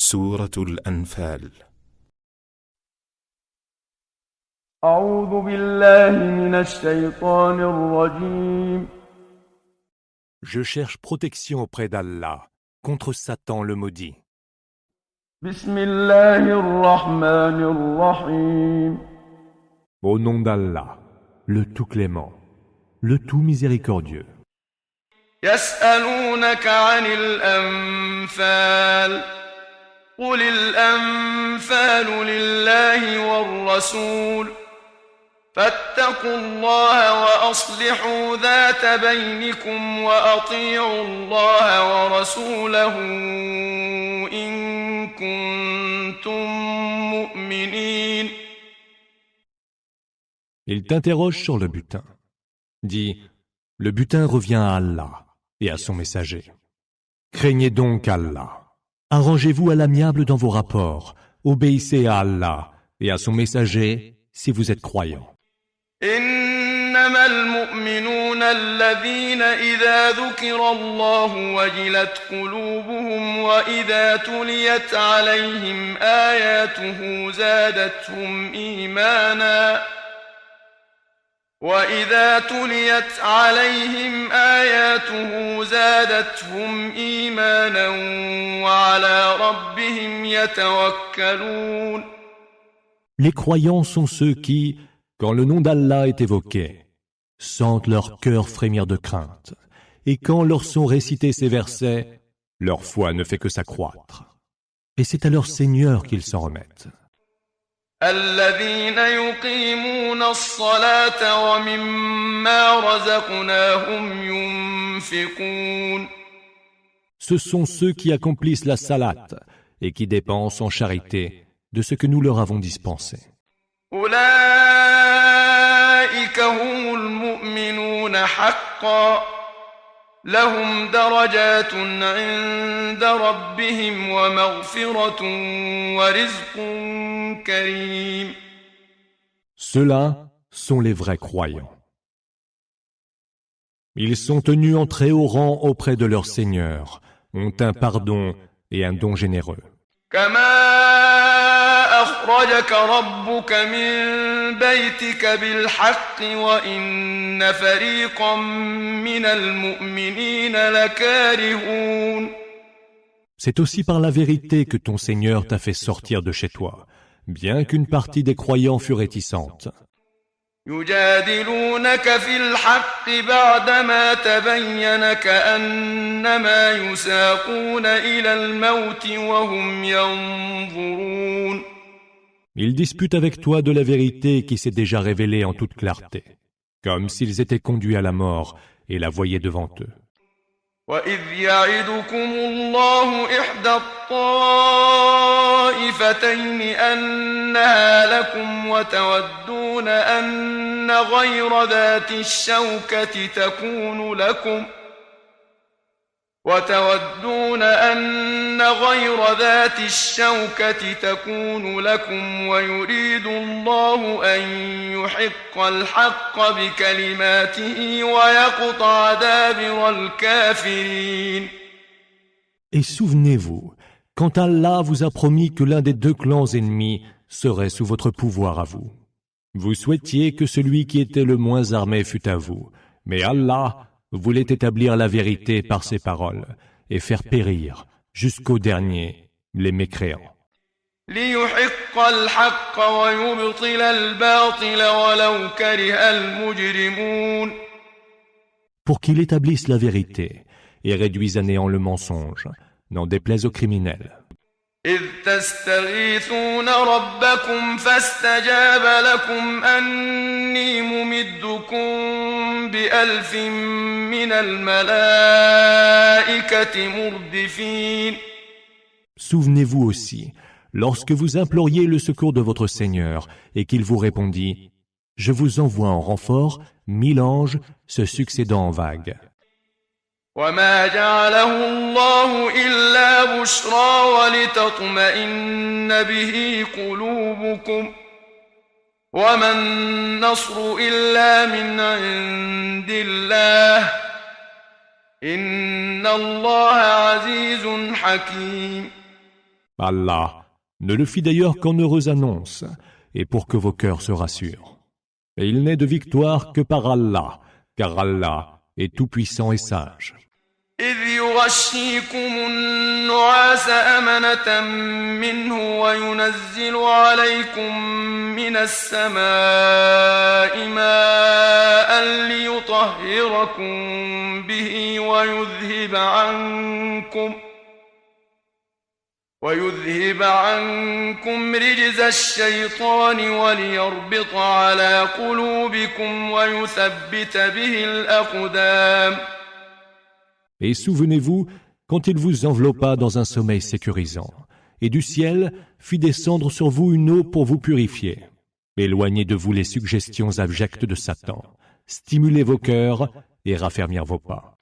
سورة الأنفال. أعوذ بالله من الشيطان الرجيم. Je cherche protection auprès d'Allah contre Satan le maudit. بسم الله الرحمن الرحيم. Au nom d'Allah, le tout clément, le tout miséricordieux. يسألونك عن الأنفال قل الأنفال لله والرسول فاتقوا الله وأصلحوا ذات بينكم وأطيعوا الله ورسوله إن كنتم مؤمنين. Il t'interroge sur le butin. Dis, le butin revient à Allah et à son messager. Craignez donc Allah. Arrangez-vous à l'amiable dans vos rapports. Obéissez à Allah et à son messager si vous êtes croyants. إنما المؤمنون الذين إذا ذكر الله وجلت قلوبهم وإذا تليت عليهم آياته زادتهم إيمانا وعلى ربهم يتوكلون. Les croyants sont ceux qui, quand le nom d'Allah est évoqué, sentent leur cœur frémir de crainte, et quand leur sont récités ces versets, leur foi ne fait que s'accroître. Et c'est à leur Seigneur qu'ils s'en remettent. الذين يقيمون الصلاة ومما رزقناهم ينفقون. Ce sont ceux qui accomplissent la salate et qui dépensent en charité de ce que nous leur avons dispensé. أولئك هم المؤمنون حقا لهم درجات عند ربهم ومغفرة ورزق كريم. Ceux-là sont les vrais croyants. Ils sont tenus en très haut rang auprès de leur Seigneur, ont un pardon et un don généreux. كما أخرجك ربك من بيتك بالحق وإن فريقا من المؤمنين لكارهون. C'est aussi par la vérité que ton Seigneur t'a fait sortir de chez toi, bien qu'une partie des croyants fût réticente. يجادلونك في الحق بعدما تبين كأنما يساقون إلى الموت وهم ينظرون. Ils disputent avec toi de la vérité qui s'est déjà révélée en toute clarté, comme s'ils étaient conduits à la mort et la voyaient devant eux. وَإِذْ يَعِدُكُمُ اللَّهُ إِحْدَى الطَّائِفَتَيْنِ أَنَّهَا لَكُمْ وَتَوَدُّونَ أَنَّ غَيْرَ ذَاتِ الشَّوْكَةِ تكون لكم ويريد الله أن يحق الحق بكلماته ويقطع دابر الكافرين. Et souvenez-vous, quand Allah vous a promis que l'un des deux clans ennemis serait sous votre pouvoir à vous. Vous souhaitiez que celui qui était le moins armé fût à vous, mais Allah voulait établir la vérité par ses paroles et faire périr jusqu'au dernier les mécréants. ليحق الحق ويبطل الباطل ولو كره المجرمون. Pour qu'il établisse la vérité et réduise à néant le mensonge, n'en déplaise aux criminels. إذ تستغيثون ربكم فاستجاب لكم أني ممدكم بألف من الملائكة مردفين. Souvenez-vous aussi, lorsque vous imploriez le secours de votre Seigneur et qu'il vous répondit, je vous envoie en renfort 1000 anges se succédant en vagues. وما جعله الله إلا بشرى ولتطمئن به قلوبكم وما النصر إلا من عند الله إن الله عزيز حكيم. Allah ne le fit d'ailleurs qu'en heureuse annonce, et pour que vos cœurs se rassurent. Et il n'est de victoire que par Allah, car Allah est tout-puissant et sage. إذ يغشيكم النعاس أمنة منه وينزل عليكم من السماء ماء ليطهركم به ويذهب عنكم رجز الشيطان وليربط على قلوبكم ويثبت به الأقدام. Et souvenez-vous, quand il vous enveloppa dans un sommeil sécurisant, et du ciel fit descendre sur vous une eau pour vous purifier. Éloignez de vous les suggestions abjectes de Satan, stimulez vos cœurs et raffermir vos pas.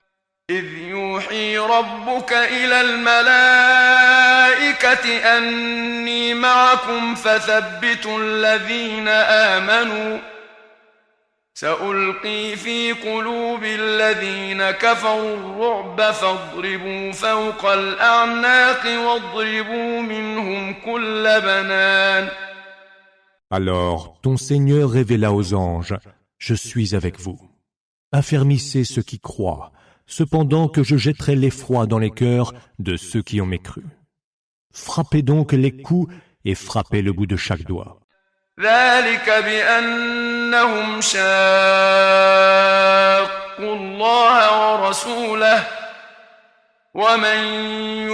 إذ يوحي ربك إلى الملائكة أني معكم فثبتوا الذين آمنوا سألقي في قلوب الذين كفروا الرعب فاضربوا فوق الأعناق واضربوا منهم كل بنان. Alors ton Seigneur révéla aux anges, je suis avec vous. Affermissez ceux qui croient, cependant que je jetterai l'effroi dans les cœurs de ceux qui ont mécru. Frappez donc les coups et frappez le bout de chaque doigt. ذلك بأنهم شاقوا الله ورسوله ومن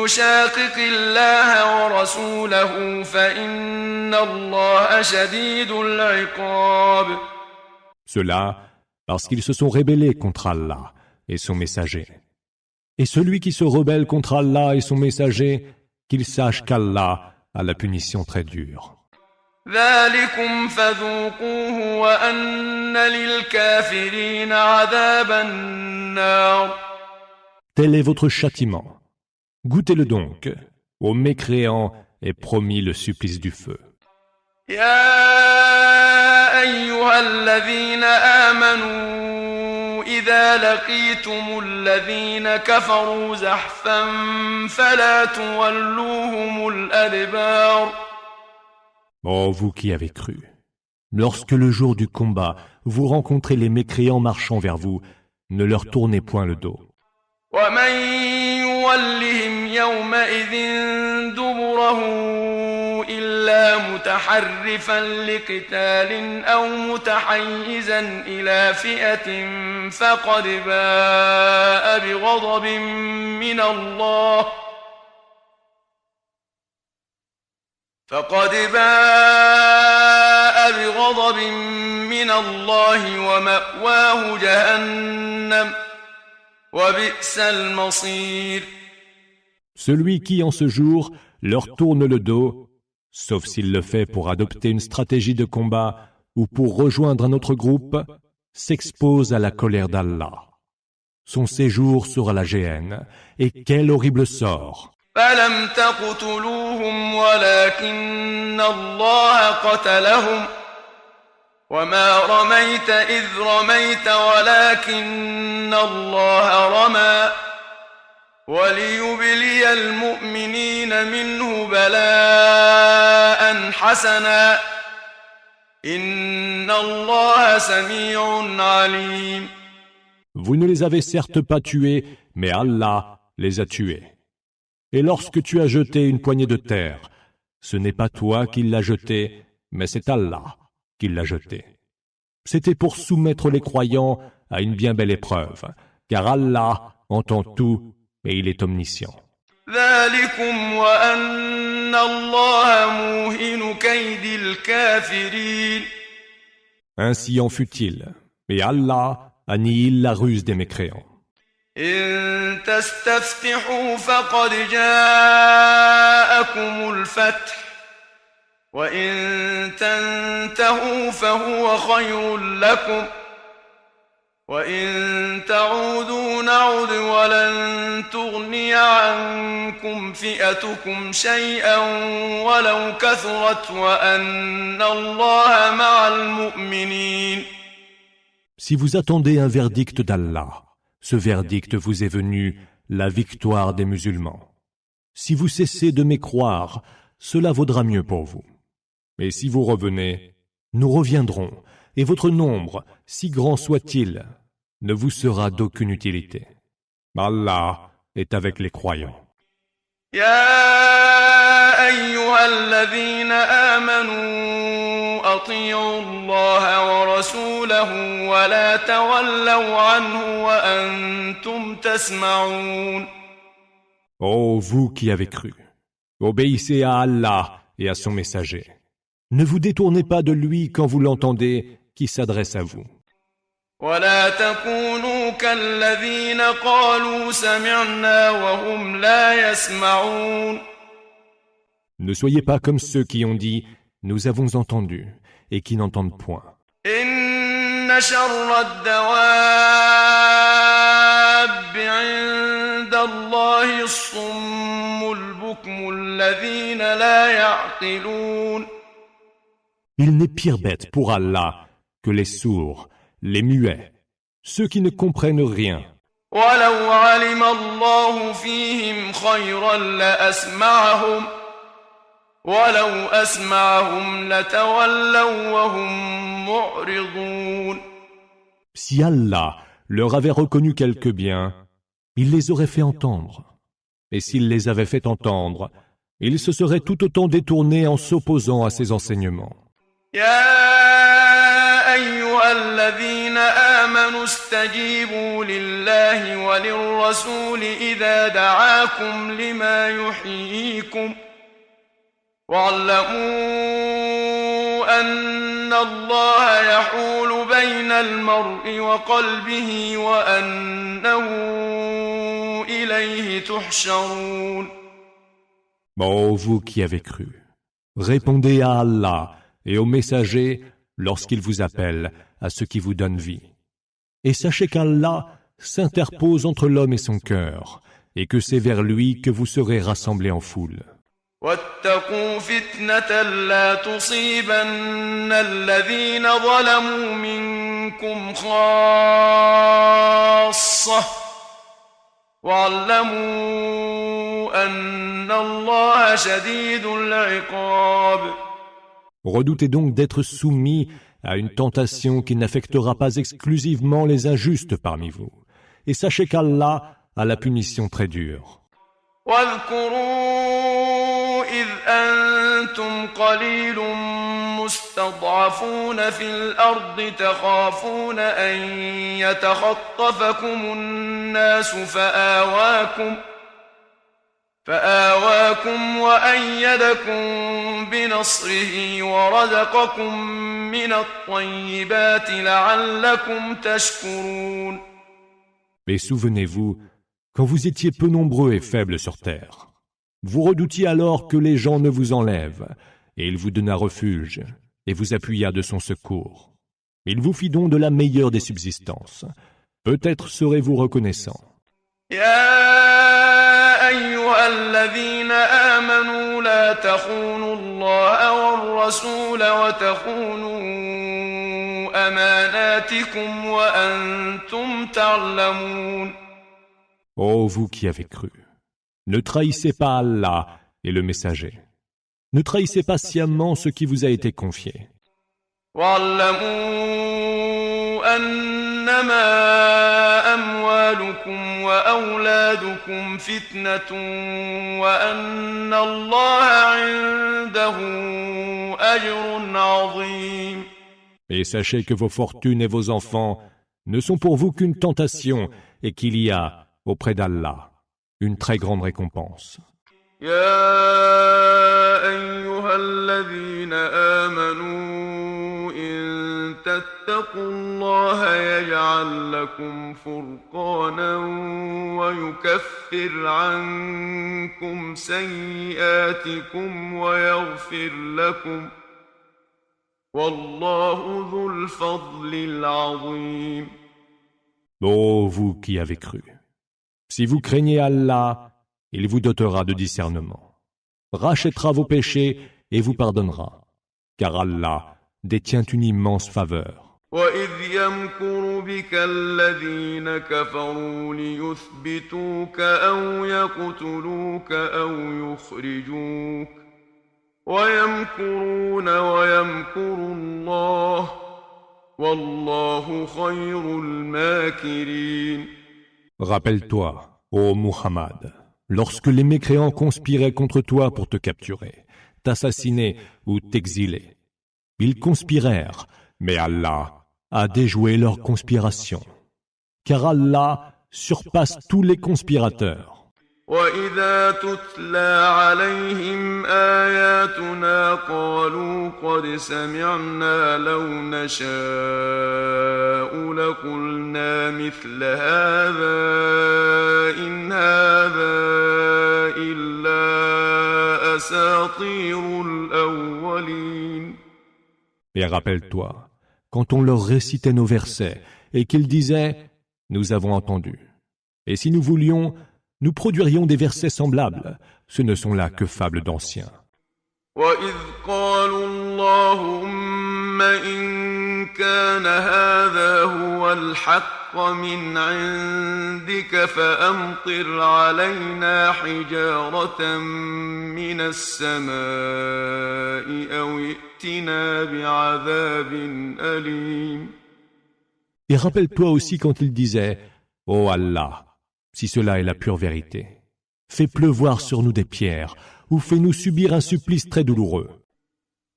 يشاقق الله ورسوله فإن الله شديد العقاب. Cela parce qu'ils se sont rébellés contre Allah et son messager. Et celui qui se rebelle contre Allah et son messager, qu'il sache qu'Allah a la punition très dure. ذلكم فذوقوه وأن للكافرين عذاب النار. Tel est votre châtiment. Goûtez-le donc. Aux mécréants est promis le supplice du feu. يا أيها الذين آمنوا إذا لقيتم الذين كفروا زحفا فلا تولوهم الأدبار. Ô vous qui avez cru, lorsque le jour du combat, vous rencontrez les mécréants marchant vers vous, ne leur tournez point le dos. ومن يولهم يومئذ دبره إلا متحرفا لقتال أو متحيزا إلى فئة فقد باء بغضب من الله ومأواه جهنم وبئس المصير. Celui qui en ce jour leur tourne le dos, sauf s'il le fait pour adopter une stratégie de combat ou pour rejoindre un autre groupe, s'expose à la colère d'Allah. Son séjour sera la géhenne, et quel horrible sort! فلم تقتلوهم ولكن الله قتلهم وما رميت إذ رميت ولكن الله رمى وليبلي المؤمنين منه بلاء حسنا إن الله سميع عليم. Vous ne les avez certes pas tués, mais Allah les a tués. Et lorsque tu as jeté une poignée de terre, ce n'est pas toi qui l'as jetée, mais c'est Allah qui l'a jetée. C'était pour soumettre les croyants à une bien belle épreuve, car Allah entend tout et il est omniscient. ذلكم وأن الله موهن كيد الكافرين. Ainsi en fut-il, et Allah annihile la ruse des mécréants. إن تستفتحوا فقد جاءكم الفتح وإن تنتهوا فهو خير لكم وإن تعودوا نعد ولن تغني عنكم فئتكم شيئا ولو كثرت وأن الله مع المؤمنين. Si vous attendez un verdict d'Allah, ce verdict vous est venu, la victoire des musulmans. Si vous cessez de mécroire, cela vaudra mieux pour vous. Mais si vous revenez, nous reviendrons, et votre nombre, si grand soit-il, ne vous sera d'aucune utilité. Allah est avec les croyants. يا أيها الذين آمنوا أطيعوا الله ورسوله ولا تولوا عنه وأنتم تسمعون. Ô vous qui avez cru, obéissez à Allah et à son messager. Ne vous détournez pas de lui quand vous l'entendez qui s'adresse à vous. ولا تكونوا كالذين قالوا سمعنا وهم لا يسمعون. Ne soyez pas comme ceux qui ont dit « Nous avons entendu » et qui n'entendent point. إن شر الدواب عند الله الصم البكم الذين لا يعقلون. Il n'est pire bête pour Allah que les sourds, les muets, ceux qui ne comprennent rien. ولو علم الله فيهم خيرا لأسمعهم ولو أسمعهم لتولوا وهم معرضون. Si Allah leur avait reconnu quelque bien, il les aurait fait entendre. Et s'il les avait fait entendre, ils se seraient tout autant détournés en s'opposant à ses enseignements. يا أيها الذين آمنوا استجيبوا لله وللرسول إذا دعاكم لما يحييكم واعلموا أن الله يحول بين المرء وقلبه وأنه إليه تحشرون. Ô vous qui avez cru, répondez à Allah et aux messagers lorsqu'ils vous appellent à ce qui vous donne vie. Et sachez qu'Allah s'interpose entre l'homme et son cœur, et que c'est vers lui que vous serez rassemblés en foule. واتقوا فتنة لا تصيبن الذين ظلموا منكم خاصة واعلموا أن الله شديد العقاب. Redoutez donc d'être soumis à une tentation qui n'affectera pas exclusivement les injustes parmi vous. Et sachez qu'Allah a la punition très dure. واذكروا إذ أنتم قليل مستضعفون في الأرض تخافون أن يتخطفكم الناس فآواكم وأيدكم بنصره ورزقكم من الطيبات لعلكم تشكرون. Mais souvenez-vous, quand vous étiez peu nombreux et faibles sur terre, vous redoutiez alors que les gens ne vous enlèvent, et il vous donna refuge, et vous appuya de son secours. Il vous fit don de la meilleure des subsistances. Peut-être serez-vous reconnaissant. أيها الذين آمنوا لا تخونوا الله والرسول وتخونوا أماناتكم وأنتم تعلمون. Ô vous qui avez cru, ne trahissez pas Allah et le messager. Ne trahissez pas sciemment ce qui vous a été confié. واعلموا أنما أموالكم وأولادكم فتنة وأن الله عنده أجر عظيم. Et sachez que vos fortunes et vos enfants ne sont pour vous qu'une tentation et qu'il y a, auprès d'Allah, une très grande récompense. يا أيها الذين آمنوا إن تتقوا الله يجعل لكم فرقانا ويكفر عنكم سيئاتكم ويغفر لكم والله ذو الفضل العظيم. Ô vous qui avez cru, si vous craignez Allah, il vous dotera de discernement, rachètera vos péchés et vous pardonnera, car Allah détient une immense faveur. وإذ يمكر بك الذين كفروا ليثبتوك أو يقتلوك أو يخرجوك ويمكرون ويمكر الله والله خير الماكرين. Rappelle-toi, ô Muhammad, lorsque les mécréants conspiraient contre toi pour te capturer, t'assassiner ou t'exiler. Ils conspirèrent, mais Allah a déjoué leur conspiration. Car Allah surpasse tous les conspirateurs. وإذا تتلى عليهم آياتنا قالوا قد سمعنا لو نشاء لقلنا مثل هذا إن هذا إلا أساطير الأولين. Et rappelle-toi, quand on leur récitait nos versets et qu'ils disaient « Nous avons entendu ». Et si nous voulions, nous produirions des versets semblables. Ce ne sont là que fables d'anciens. وَإِذْ قَالُوا اللَّهُمَّ إِن كَانَ هَذَا هُوَ الْحَقَّ مِنْ عِندِكَ فَأَمْطِرْ عَلَيْنَا حِجَارَةً مِنَ السَّمَاءِ أَوْ ائْتِنَا بِعَذَابٍ أَلِيمٍ. Et rappelle-toi aussi quand ils disaient « Ô Allah, si cela est la pure vérité, fais pleuvoir sur nous des pierres ou fais-nous subir un supplice très douloureux. »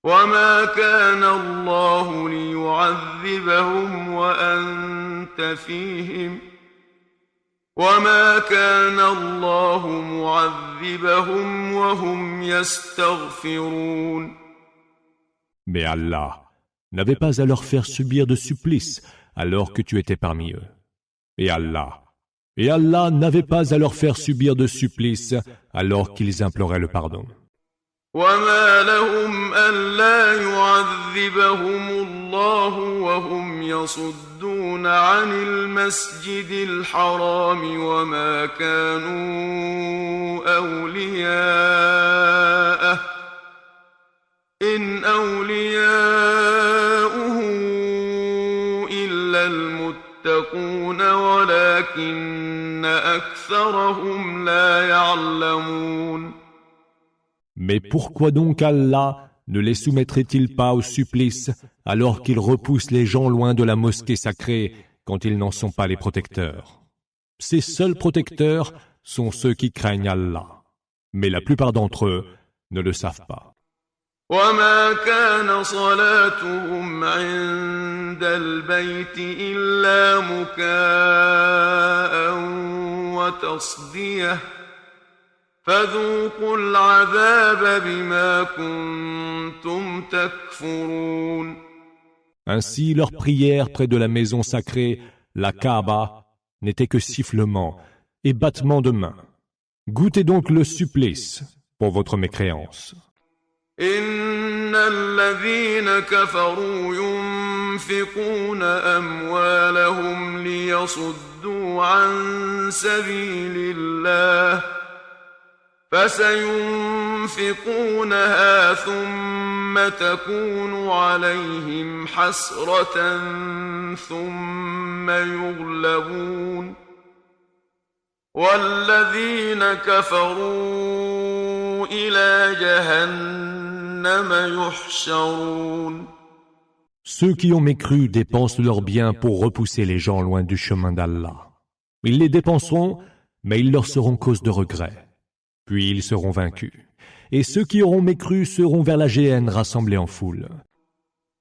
وَمَا كَانَ اللَّهُ لِيُعَذِّبَهُمْ وَأَنْتَ فِيهِمْ وَمَا كَانَ اللَّهُ مُعَذِّبَهُمْ وَهُمْ يَسْتَغْفِرُونَ. Mais Allah n'avait pas à leur faire subir de supplice alors que tu étais parmi eux. Et Allah n'avait pas à leur faire subir de supplice alors qu'ils imploraient le pardon. وَمَا لَهُمْ أَلَّا يُعَذِّبَهُمُ اللَّهُ وَهُمْ يَصُدُّونَ عَنِ الْمَسْجِدِ الْحَرَامِ وَمَا كَانُوا أَوْلِيَاءَهُ إِنْ أَوْلِيَاؤُهُ إِلَّا الْمُتَّقُونَ وَلَكِنَّ أَكْثَرَهُمْ لَا يَعْلَمُونَ. Mais pourquoi donc Allah ne les soumettrait-il pas au supplice alors qu'il repousse les gens loin de la mosquée sacrée quand ils n'en sont pas les protecteurs? Ces seuls protecteurs sont ceux qui craignent Allah. Mais la plupart d'entre eux ne le savent pas. وَمَا كَانَ صَلَاتُهُمْ عِندَ الْبَيْتِ إِلَّا مُكَاءً وَتَصْدِيَةً فَذُوقُوا الْعَذَابَ بِمَا كُنتُمْ تَكْفُرُونَ. Ainsi, leur prière près de la maison sacrée, la Kaaba, n'était que sifflement et battement de mains. Goûtez donc le supplice pour votre mécréance. إِنَّ الَّذِينَ كَفَرُوا يُنْفِقُونَ أَمْوَالَهُمْ لِيَصُدُّوا عَنْ سَبِيلِ اللَّهِ فَسَيُنْفِقُونَهَا ثُمَّ تَكُونُ عَلَيْهِمْ حَسْرَةً ثُمَّ يُغْلَبُونَ وَالَّذِينَ كَفَرُوا إِلَى جَهَنَّمَ يُحْشَرُونَ. Ceux qui ont mécru dépensent leurs biens pour repousser les gens loin du chemin d'Allah. Ils les dépenseront, mais ils leur seront cause de regret. Puis ils seront vaincus. Et ceux qui auront mécru seront vers la géhenne rassemblés en foule.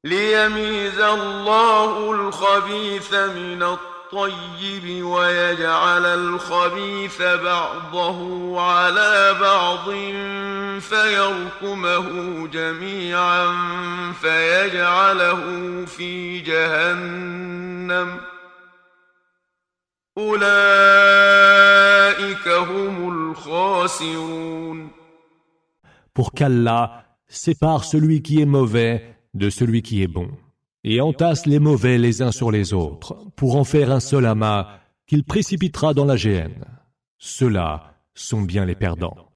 لِيَمِيزَ اللَّهُ الْخَبِيثَ مِنَ الطَّيِّبِ وَيَجْعَلَ الْخَبِيثَ بَعْضَهُ عَلَى بَعْضٍ فَيَرْكُمَهُ جَمِيعًا فَيَجْعَلَهُ فِي جَهَنَّمَ أُولَئِكَ هُمُ الْخَاسِرُونَ. Pour qu'Allah sépare celui qui est mauvais de celui qui est bon, et entasse les mauvais les uns sur les autres, pour en faire un seul amas qu'il précipitera dans la géhenne. Ceux-là sont bien les perdants.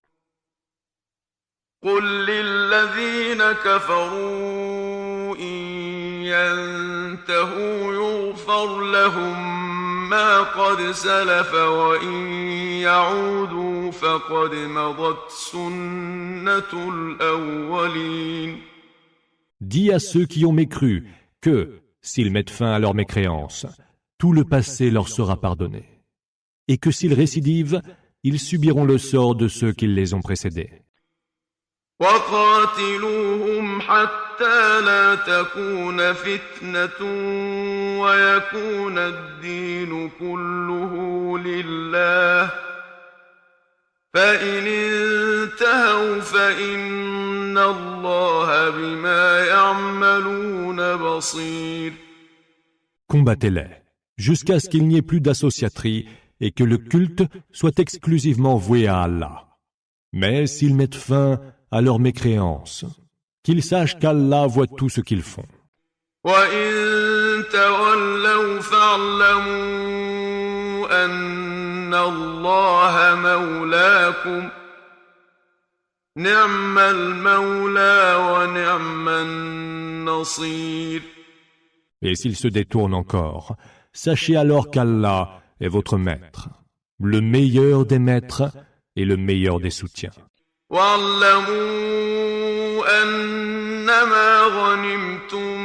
قُل لِّلَّذِينَ كَفَرُوا إِن ينتهوا يغفر لهم ما قد سلف وإن يعودوا فقد مضت سنة الأولين. Dis à ceux qui ont mécru que, s'ils mettent fin à leur mécréance, tout le passé leur sera pardonné, et que s'ils récidivent, ils subiront le sort de ceux qui les ont précédés. وقاتلوهم حتى لا تكون فتنة ويكون الدين كله لله فإن انتهوا فإن الله بما يعملون بصير. Combattez-les, jusqu'à ce qu'il n'y ait plus d'associaterie et que le culte soit exclusivement voué à Allah. Mais s'ils mettent fin à leur mécréance, qu'ils sachent qu'Allah voit tout ce qu'ils font. وَإِن تَوَلَّوْا فَاعْلَمُوا أَنَّ اللَّهَ مَوْلَاكُمْ نِعْمَ الْمَوْلَى وَنِعْمَ النَّصِيرُ. Et s'ils se détournent encore, sachez alors qu'Allah est votre maître, le meilleur des maîtres et le meilleur des soutiens. وَاعْلَمُوا أَنَّمَا غَنِمْتُم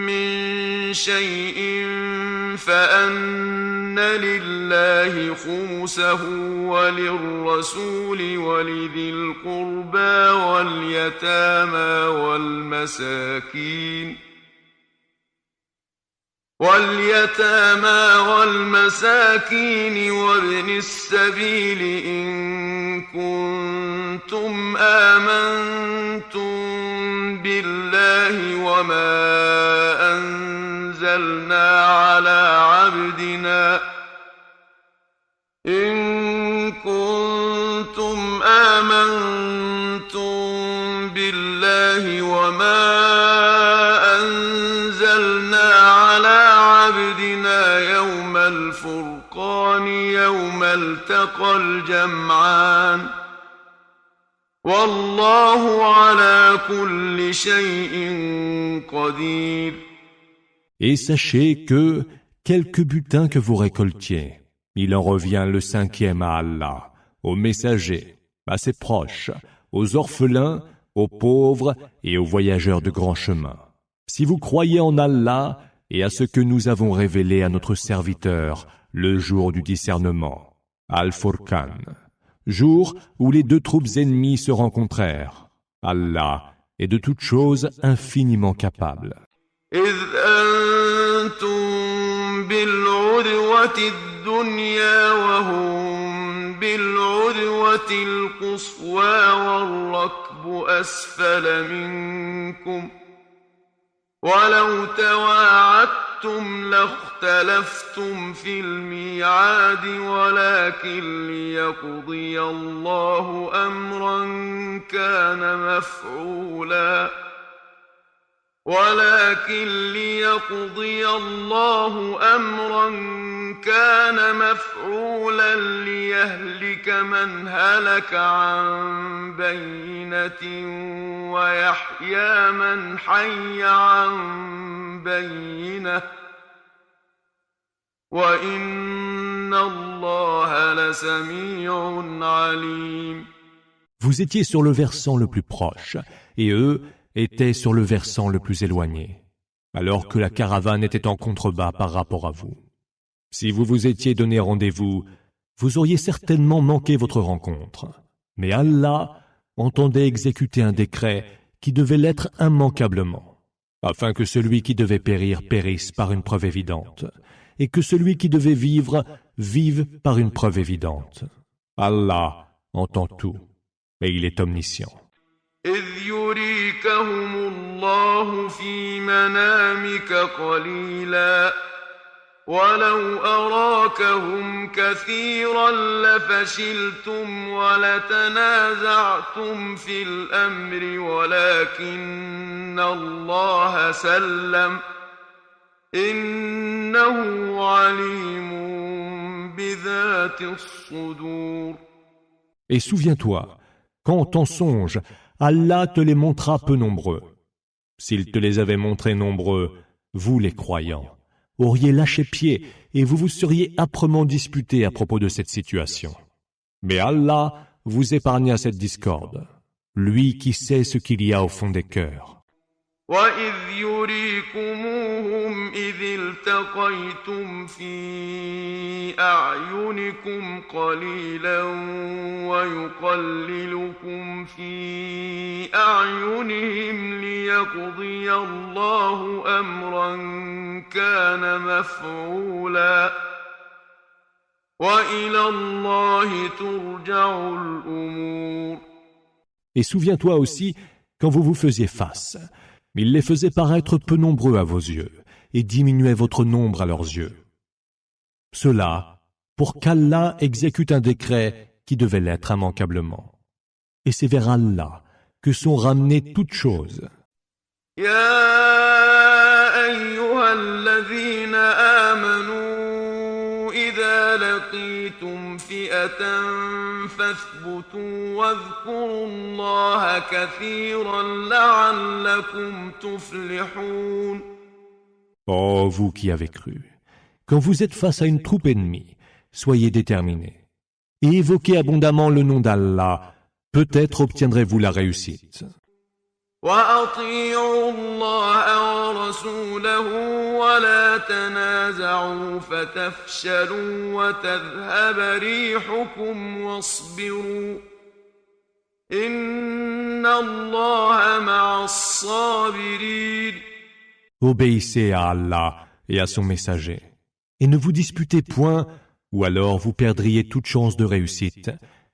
مِّن شَيْءٍ فَأَنَّ لِلَّهِ خُمُسَهُ وَلِلرَّسُولِ وَلِذِي الْقُرْبَى وَالْيَتَامَى والمساكين وابن السبيل إن كنتم آمنتم بالله وما أنزلنا على عبدنا يوم الفرقان يوم التقى الجمعان والله على كل شيء قدير. Et sachez que, quelque butin que vous récoltiez, il en revient le 5e à Allah, aux messagers, à ses proches, aux orphelins, aux pauvres et aux voyageurs de grand chemin. Si vous croyez en Allah et à ce que nous avons révélé à notre serviteur le jour du discernement, Al-Furqan, jour où les deux troupes ennemies se rencontrèrent, Allah est de toutes choses infiniment capable. إذ أنتم بالعدوة الدنيا وهم بالعدوة القصوى والركب أسفل منكم ولو تواعدتم لاختلفتم في الميعاد ولكن ليقضي الله أمرا كان مفعولا ليهلك من هلك عن بينة ويحيى من حي عن بينة وإن الله لسميع عليم. Vous étiez sur le versant le plus proche, et eux étaient sur le versant le plus éloigné, alors que la caravane était en contrebas par rapport à vous. Si vous vous étiez donné rendez-vous, vous auriez certainement manqué votre rencontre. Mais Allah entendait exécuter un décret qui devait l'être immanquablement, afin que celui qui devait périr périsse par une preuve évidente, et que celui qui devait vivre vive par une preuve évidente. Allah entend tout, et il est omniscient. إذ يريكهم الله في منامك قليلا ولو أراكهم كثيرا لفشلتم ولتنازعتم في الأمر ولكن الله سلم إنه عليم بذات الصدور. Et souviens-toi, quand en songe, Allah te les montra peu nombreux. S'il te les avait montrés nombreux, vous les croyants, auriez lâché pied et vous vous seriez âprement disputés à propos de cette situation. Mais Allah vous épargna cette discorde, lui qui sait ce qu'il y a au fond des cœurs. وَإِذْ يُرِيكُمُوهُمْ إِذِ الْتَقَيْتُمْ فِي أَعْيُنِكُمْ قَلِيلًا وَيُقَلِّلُكُمْ فِي أَعْيُنِهِمْ لِيَقْضِيَ اللَّهُ أَمْرًا كَانَ مَفْعُولًا وَإِلَى اللَّهِ تُرْجَعُ الْأُمُورُ. Et souviens-toi aussi quand vous vous faisiez face. Il les faisait paraître peu nombreux à vos yeux et diminuait votre nombre à leurs yeux. Cela pour qu'Allah exécute un décret qui devait l'être immanquablement. Et c'est vers Allah que sont ramenées toutes choses. يا أيها الذين آمنوا إذا لقيتم فئة فاثبتوا واذكروا الله كثيرا لعلكم تفلحون. Ô vous qui avez cru, quand vous êtes face à une troupe ennemie, soyez déterminés et évoquez abondamment le nom d'Allah, peut-être obtiendrez-vous la réussite. وأطيعوا الله ورسوله ولا تنازعوا فتفشلوا وتذهب ريحكم واصبروا إن الله مع الصابرين. Obéissez à Allah et à son messager, et ne vous disputez point, ou alors vous perdriez toute chance de réussite,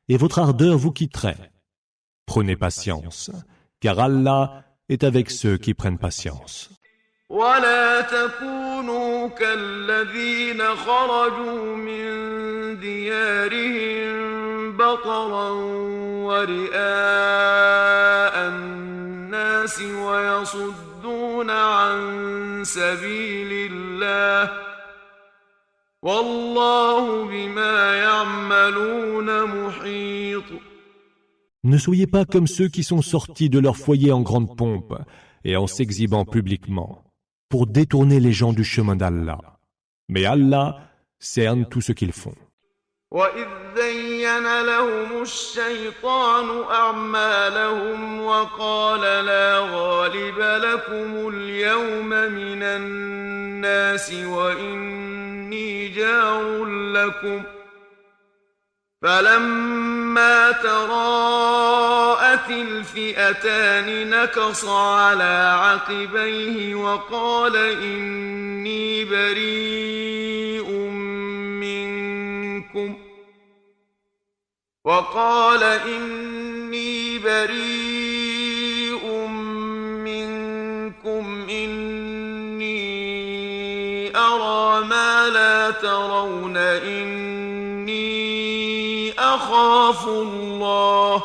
et votre ardeur vous quitterait. Prenez patience, car Allah est avec ceux qui prennent patience. ولا تكونوا كالذين خرجوا من ديارهم بطرا ورئاء الناس ويصدون عن سبيل الله والله بما يعملون محيط. Ne soyez pas comme ceux qui sont sortis de leur foyer en grande pompe et en s'exhibant publiquement, pour détourner les gens du chemin d'Allah. Mais Allah cerne tout ce qu'ils font. وَإِذْ زَيَّنَ لَهُمُ الشَّيْطَانُ أَعْمَالَهُمْ وَقَالَ لَا غَالِبَ لَكُمُ الْيَوْمَ مِنَ النَّاسِ وَإِنِّي جَارٌ لَكُمْ فَلَمَّا تَرَاءَتِ الْفِئَتَانِ نَكَصَ عَلَى عَقِبَيْهِ وَقَالَ إِنِّي بَرِيءٌ منكم إني أرى ما لا ترون إني أخاف الله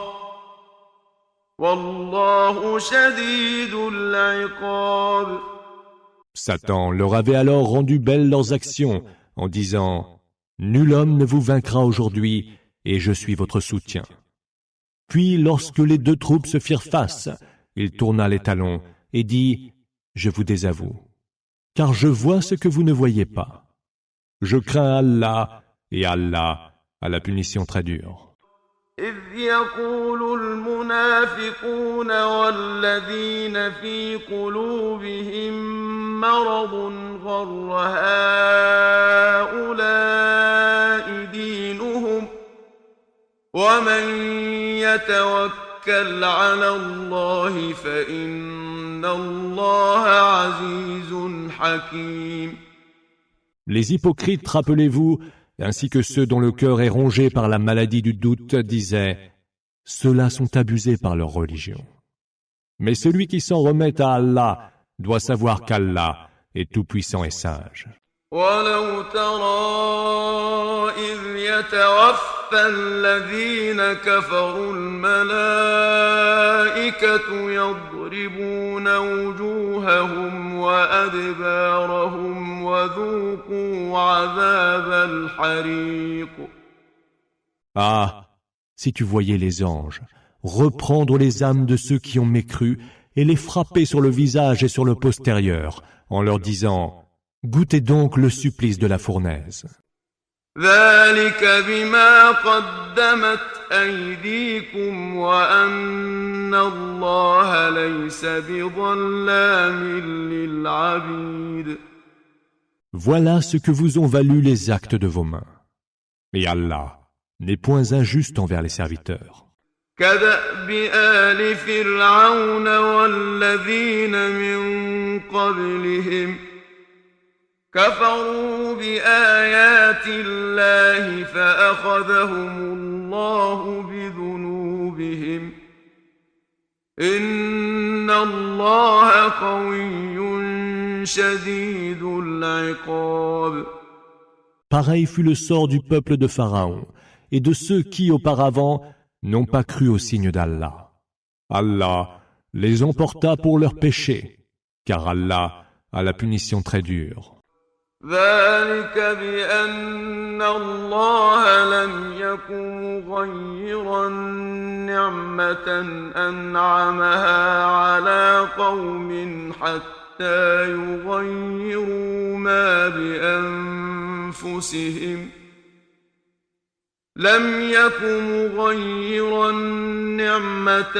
والله شديد العقاب. Satan leur avait alors rendu belles leurs actions en disant « Nul homme ne vous vaincra aujourd'hui et je suis votre soutien. » Puis lorsque les deux troupes se firent face, il tourna les talons et dit « Je vous désavoue, car je vois ce que vous ne voyez pas. Je crains Allah et Allah a la punition très dure. » إذ يقول المنافقون والذين في قلوبهم مرض غر هؤلاء دينهم ومن يتوكل على الله فإن الله عزيز حكيم. Les hypocrites, rappelez-vous, ainsi que ceux dont le cœur est rongé par la maladie du doute, disaient « Ceux-là sont abusés par leur religion. » Mais celui qui s'en remet à Allah doit savoir qu'Allah est tout-puissant et sage. وَلَوْ تَرَى إِذْ يَتَوَفَّى الَّذِينَ كَفَرُوا الْمَلَائِكَةُ يَضْرِبُونَ وُجُوهَهُمْ وَأَدْبَارَهُمْ وَذُوقُوا عَذَابَ الْحَرِيقِ. Ah, si tu voyais les anges reprendre les âmes de ceux qui ont mécru et les frapper sur le visage et sur le postérieur en leur disant « Goûtez donc le supplice de la fournaise. ذلك بما قدمت أيديكم وأن الله ليس بظلام للعبيد. Voilà ce que vous ont valu les actes de vos mains. Et Allah n'est point injuste envers les serviteurs. كدأب آل فرعون والذين من قبلهم كفروا بآيات الله فأخذهم الله بذنوبهم إن الله قوي شديد العقاب. Pareil fut le sort du peuple de Pharaon et de ceux qui, auparavant, n'ont pas cru au signe d'Allah. Allah les emporta pour leurs péchés, car Allah a la punition très dure. ذلك بأن الله لم يكن مغيرا نعمة أنعمها على قوم حتى يغيروا ما بأنفسهم لم يكن مغيرا نعمة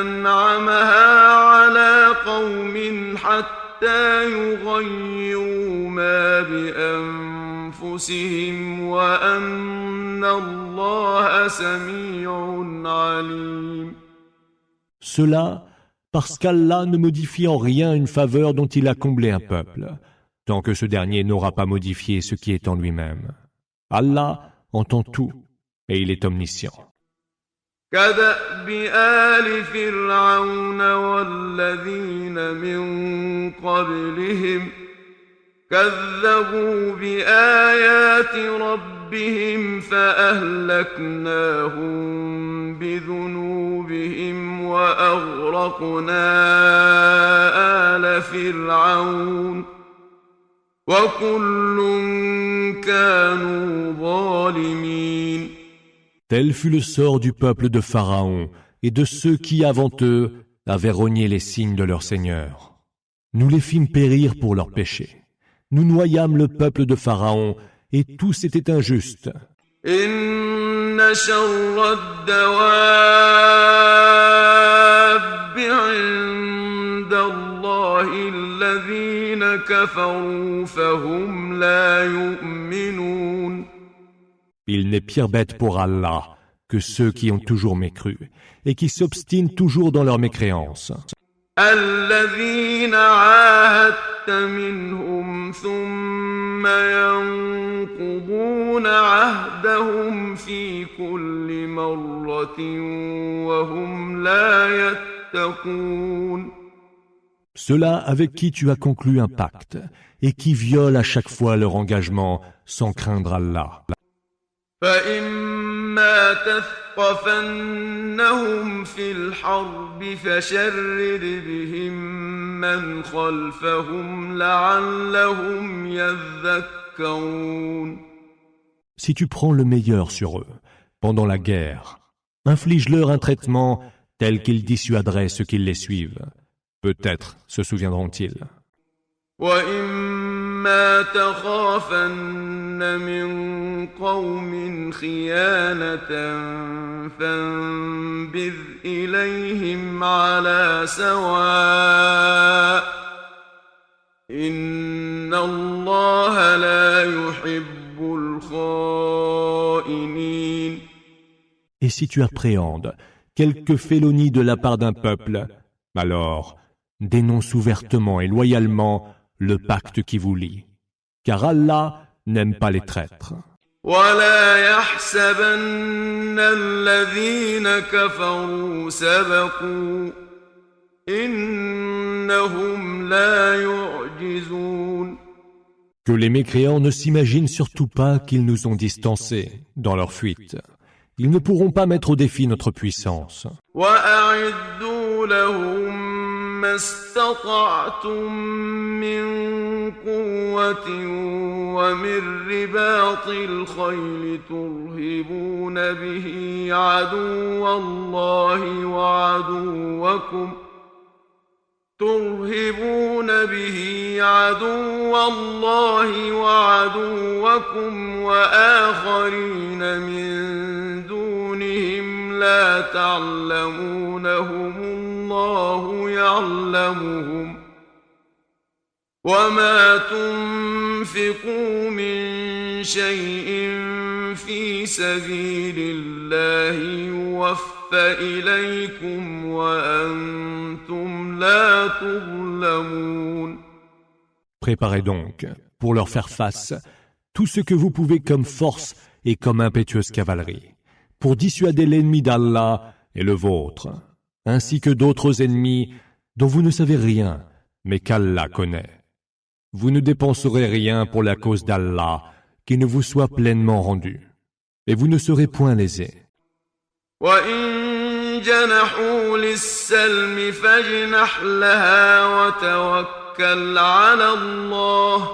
أنعمها على قوم حتى يغيروا ما بأنفسهم وأن الله سميع عليم. Cela parce qu'Allah ne modifie en rien une faveur dont il a comblé un peuple, tant que ce dernier n'aura pas modifié ce qui est en lui-même. Allah entend tout et il est omniscient. كدأب آل فرعون والذين من قبلهم كذبوا بآيات ربهم فأهلكناهم بذنوبهم وأغرقنا آل فرعون وكل كانوا ظالمين. Tel fut le sort du peuple de Pharaon et de ceux qui, avant eux, avaient renié les signes de leur Seigneur. Nous les fîmes périr pour leurs péchés. Nous noyâmes le peuple de Pharaon et tous étaient injustes. إن شر الدواب عند الله الذين كفروا فهم لا يؤمنون. Il n'est pire bête pour Allah que ceux qui ont toujours mécru et qui s'obstinent toujours dans leur mécréance. الذين عاهدت منهم ثم ينقضون عهدهم في كل مرة وهم لا يتقون. Ceux-là avec qui tu as conclu un pacte et qui violent à chaque fois leur engagement sans craindre Allah. فإما تثقفنهم في الحرب فشرد بهم من خلفهم لعلهم يذكرون. Si tu prends le meilleur sur eux, pendant la guerre, inflige-leur un traitement tel qu'il dissuaderait ceux qui les suivent. Peut-être se souviendront-ils. وإما تخافن من قوم خيانة فانبذ إليهم على سواء إن الله لا يحب الخائنين. Et si tu appréhendes quelque félonie de la part d'un peuple, alors dénonce ouvertement et loyalement le pacte qui vous lie, car Allah n'aime pas les traîtres. ولا يحسبن الذين كفروا سبقوا إنهم لا يعجزون. Que les mécréants ne s'imaginent surtout pas qu'ils nous ont distancés dans leur fuite. Ils ne pourront pas mettre au défi notre puissance. وأعدوا لهم ما استطعتم من قوة ومن رباط الخيل ترهبون به عدو الله وعدوكم ترهبون به عدو الله وعدوكم وآخرين من دونهم لا تعلمونهم الله يعلمهم وما تنفقوا من شيء في سبيل الله يوفى إليكم وأنتم لا تظلمون. Préparez donc, pour leur faire face, tout ce que vous pouvez comme force et comme impétueuse cavalerie, pour dissuader l'ennemi d'Allah et le vôtre, ainsi que d'autres ennemis dont vous ne savez rien, mais qu'Allah connaît. Vous ne dépenserez rien pour la cause d'Allah qui ne vous soit pleinement rendu, et vous ne serez point lésés. وَإِن جَنَحُوا لِلسَّلْمِ فَاجْنَحْ لَهَا وَتَوَكَّلْ عَلَى اللَّهِ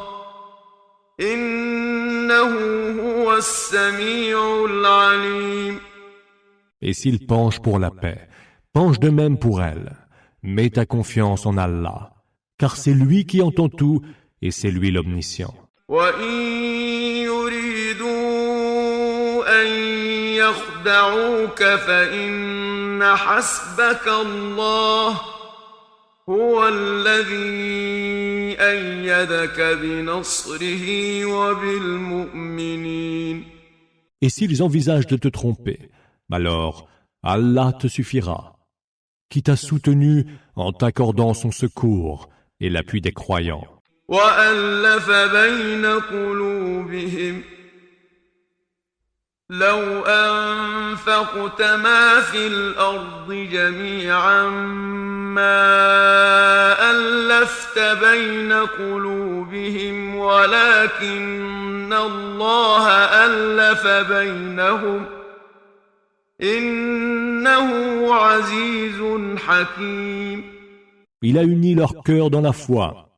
إِنَّهُ هُوَ السَّمِيعُ الْعَلِيمُ. Et s'ils penchent pour la paix, penche de même pour elle. Mets ta confiance en Allah, car c'est lui qui entend tout et c'est lui l'omniscient. وَإِن يُرِيدُوا أَن يَخْدَعُوكَ فَإِنَّ حَسْبَكَ اللَّهُ هُوَ الَّذِي أَيَّدَكَ بِنَصْرِهِ وَبِالْمُؤْمِنِينَ. Et s'ils envisagent de te tromper, alors Allah te suffira, qui t'a soutenu en t'accordant son secours et l'appui des croyants. وَأَلَّفَ بَيْنَ قُلُوبِهِمْ لَوْ أَنفَقْتَ مَا فِي الْأَرْضِ جَمِيعًا مَا أَلَّفْتَ بَيْنَ قُلُوبِهِمْ وَلَكِنَّ اللَّهَ أَلَّفَ بَيْنَهُمْ إِنَّهُ عَزِيزٌ حَكِيمٌ. Il a uni leur cœur dans la foi.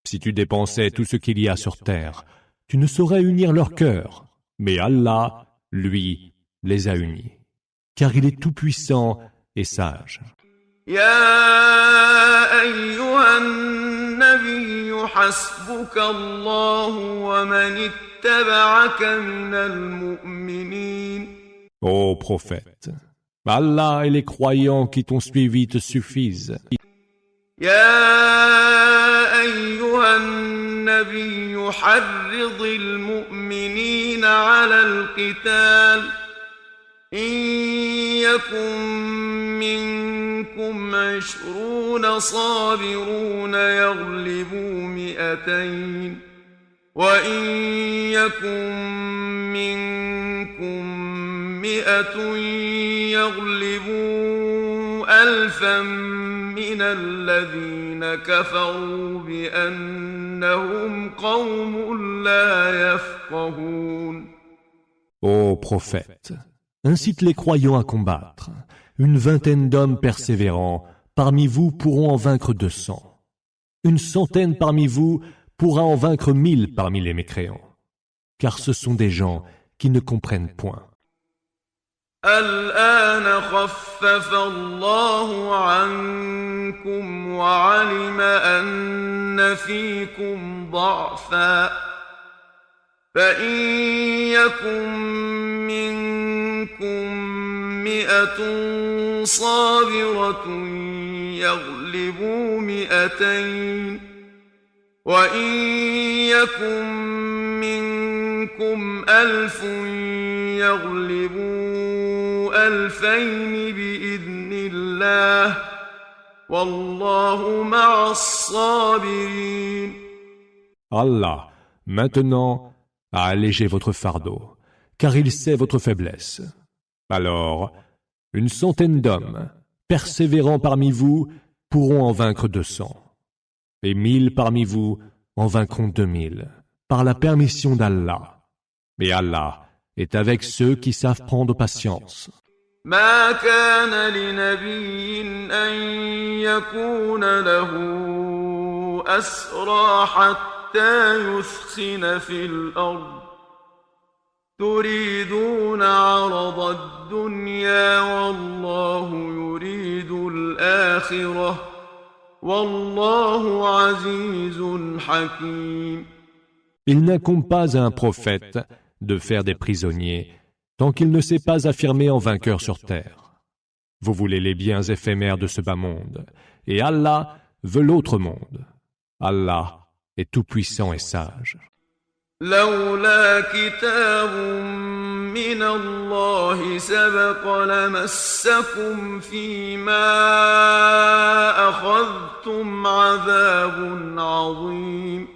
Si tu dépensais tout ce qu'il y a sur terre, tu ne saurais unir leur cœur. Mais Allah, lui, les a unis. Car il est tout-puissant et sage. يا أيها النبي حسبك الله ومن اتبعك من المؤمنين. Ô prophète, Allah et les croyants qui t'ont suivi te suffisent. يا أيها النبي حرض المؤمنين على القتال إن يكن منكم 20 صابرون يغلبوا 200 وإن يكن منكم 100 يغلبوا 1000 من الذين كفروا بأنهم قوم لا يفقهون. Ô prophète, incite les croyants à combattre. Une vingtaine d'hommes persévérants parmi vous pourront en vaincre 200. Une centaine parmi vous pourra en vaincre 1000 parmi les mécréants. Car ce sont des gens qui ne comprennent point. الآن خفف الله عنكم وعلم أن فيكم ضعفا فإن يكن منكم 100 صابرة يغلبوا 200 وإن يكن منكم 1000 يغلبوا 2000 بإذن الله والله مع الصابرين. Allah, maintenant, a allégé votre fardeau, car il sait votre faiblesse. Alors, une centaine d'hommes, persévérants parmi vous, pourront en vaincre 200. Et 1000 parmi vous en vaincront 2000, par la permission d'Allah. Et Allah est avec ceux qui savent prendre patience. ما كان لنبي أن يكون له أسرى حتى يثخن في الأرض تريدون عرض الدنيا والله يريد الآخرة والله عزيز حكيم. Il n'incombe pas à un prophète de faire des prisonniers tant qu'il ne s'est pas affirmé en vainqueur sur terre. Vous voulez les biens éphémères de ce bas monde, et Allah veut l'autre monde. Allah est tout-puissant et sage. لولا كتاب من الله سبق لمسكم فيما أخذتم عذاب عظيم.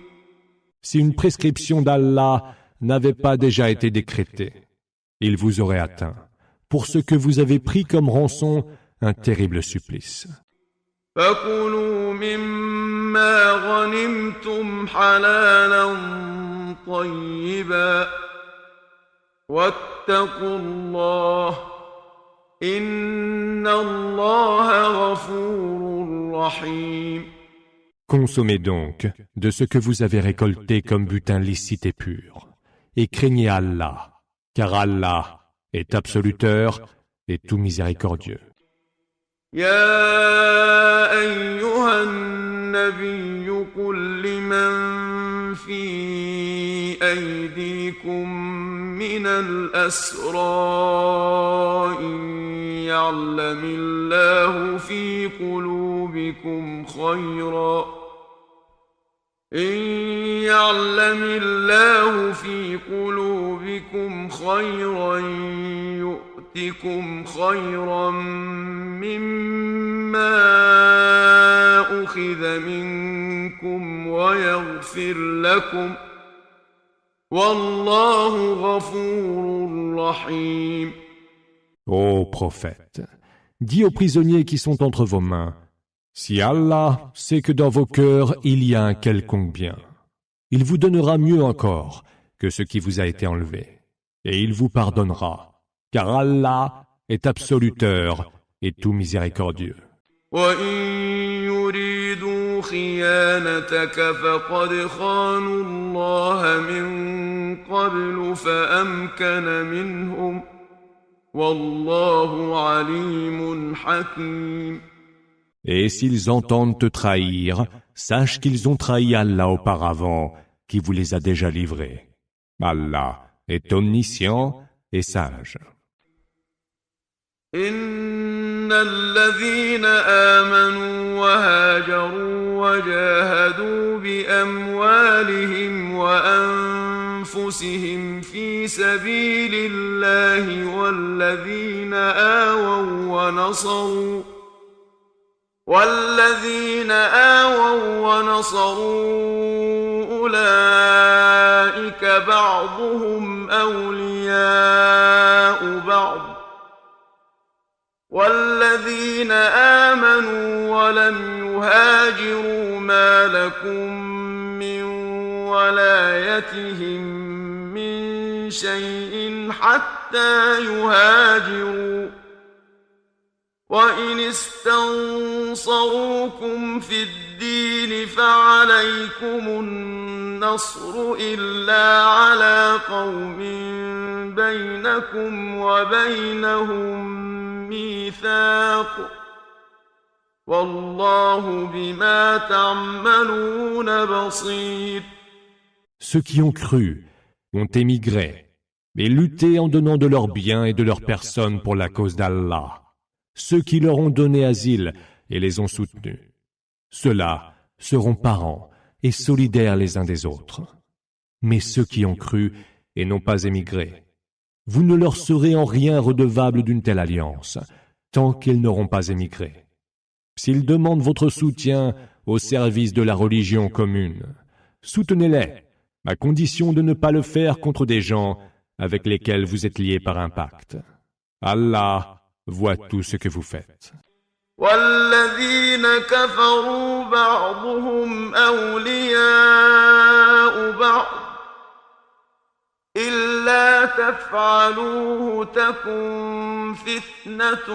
Si une prescription d'Allah n'avait pas déjà été décrétée, il vous aurait atteint, pour ce que vous avez pris comme rançon, un terrible supplice. فكلوا مما غنمتم حلالا طيبا واتقوا الله إن الله غفور رحيم. Consommez donc de ce que vous avez récolté comme butin licite et pur, et craignez Allah, car Allah est absoluteur et tout miséricordieux. يا أيها النبي قل لمن في أيديكم من الأسرى إن يعلم الله في قلوبكم خيرا يؤتكم خيرا مما أخذ منكم ويغفر لكم والله غفور رحيم. Ô prophète, dis aux prisonniers qui sont entre vos mains, si Allah sait que dans vos cœurs il y a un quelconque bien, il vous donnera mieux encore que ce qui vous a été enlevé, et il vous pardonnera, car Allah est absoluteur et tout miséricordieux. وَإِن يُرِيدُوا خِيَانَتَكَ فَقَدْ خَانُوا اللَّهَ مِن قَبْلُ فَأَمْكَنَ مِنْهُمْ وَاللَّهُ عَلِيمٌ حَكِيمٌ. Et s'ils entendent te trahir, sache qu'ils ont trahi Allah auparavant, qui vous les a déjà livrés. Allah est omniscient et sage. إن الذين آمنوا وهاجروا وجاهدوا بأموالهم وأنفسهم في سبيل الله والذين آووا ونصروا أولئك بعضهم أولياء بعض والذين آمنوا ولم يهاجروا ما لكم من ولايتهم من شيء حتى يهاجروا وإن استنصروكم في الدين فعليكم النصر إلا على قوم بينكم وبينهم ميثاق والله بما تعملون بصير. Ceux qui ont cru ont émigré et lutté en donnant de leurs biens et de leurs personnes pour la cause d'Allah. Ceux qui leur ont donné asile et les ont soutenus, ceux-là seront parents et solidaires les uns des autres. Mais ceux qui ont cru et n'ont pas émigré, vous ne leur serez en rien redevables d'une telle alliance, tant qu'ils n'auront pas émigré. S'ils demandent votre soutien au service de la religion commune, soutenez-les, à condition de ne pas le faire contre des gens avec lesquels vous êtes liés par un pacte. Allah voit tout ce que vous faites. والذين كفروا بعضهم أولياء بعض إلا تفعلوه تكن فتنة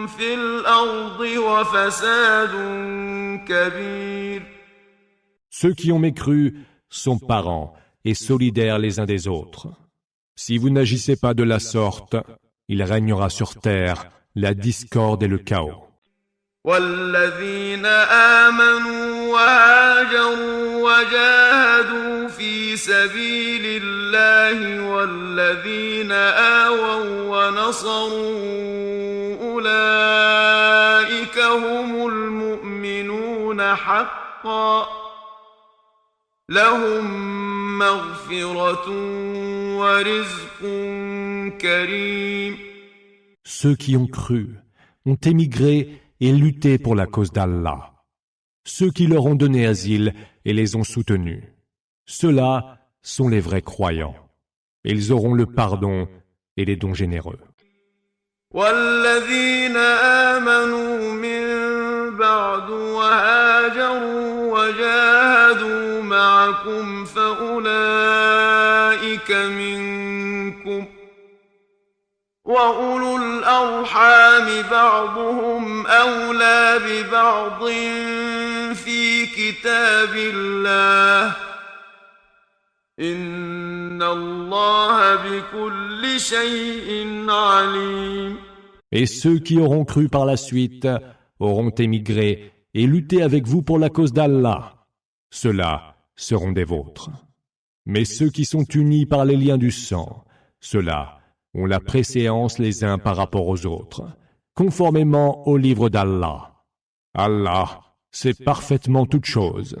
في الأرض وفساد كبير. Ceux qui ont mécru sont parents et solidaires les uns des autres. Si vous n'agissez pas de la sorte, il régnera sur terre la discorde et le chaos. والذين آمنوا وهاجروا وجاهدوا في سبيل الله والذين آووا ونصروا أولئك هم المؤمنون حقا لهم مغفرة ورزق كريم. Ceux qui ont cru, ont émigré et lutté pour la cause d'Allah. Ceux qui leur ont donné asile et les ont soutenus. Ceux-là sont les vrais croyants. Ils auront le pardon et les dons généreux. والذين آمنوا من بعد وهاجروا وجاهدوا معكم فأولئك منكم وأولو الأرحام بعضهم أولى ببعض في كتاب الله إن الله بكل شيء عليم. Et ceux qui auront cru par la suite auront émigré et lutté avec vous pour la cause d'Allah. Ceux-là seront des vôtres. Mais ceux qui sont unis par les liens du sang, ceux-là ont la préséance les uns par rapport aux autres, conformément au livre d'Allah. Allah sait parfaitement toutes choses.